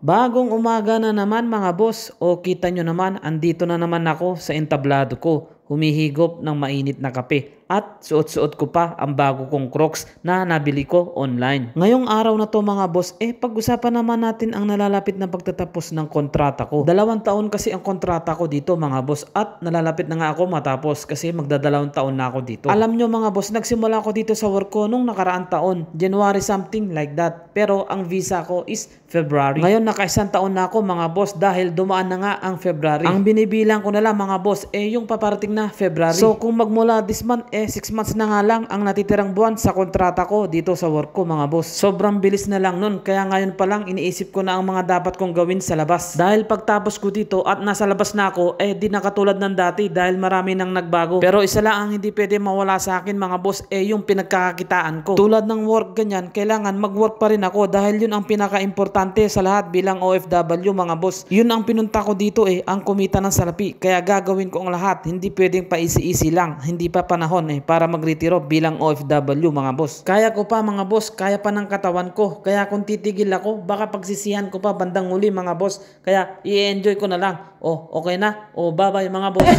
Bagong umaga na naman mga boss, o kita nyo naman, andito na naman ako sa entablado ko, humihigop ng mainit na kape at suot-suot ko pa ang bago kong Crocs na nabili ko online. Ngayong araw na to mga boss, pag-usapan naman natin ang nalalapit na pagtatapos ng kontrata ko. 2 taon kasi ang kontrata ko dito mga boss at nalalapit na nga ako matapos kasi magdadalawang taon na ako dito. Alam nyo mga boss, nagsimula ako dito sa work ko nung nakaraang taon, January something like that. Pero ang visa ko is February. Ngayon naka-1 taon na ako mga boss dahil dumaan na nga ang February. Ang binibilang ko na lang mga boss yung paparating na February. So kung magmula this month 6 months na nga lang ang natitirang buwan sa kontrata ko dito sa work ko mga boss. Sobrang bilis na lang nun kaya ngayon pa lang iniisip ko na ang mga dapat kong gawin sa labas. Dahil pagtapos ko dito at nasa labas na ako di na katulad ng dati dahil marami nang nagbago. Pero isa lang ang hindi pwede mawala sa akin mga boss yung pinagkakakitaan ko. Tulad ng work ganyan, kailangan mag-work pa rin ako dahil yun ang pinaka-importante sa lahat bilang OFW mga boss. Yun ang pinunta ko dito ang kumita ng salapi. Kaya gagawin ko ang lahat. Hindi pwedeng pa easy-easy lang. Hindi pa panahon para magretiro bilang OFW mga boss. Kaya ko pa mga boss, kaya pa ng katawan ko. Kaya kung titigil ako, baka pagsisihan ko pa bandang huli mga boss. Kaya i-enjoy ko na lang. Okay na? Bye-bye mga boss.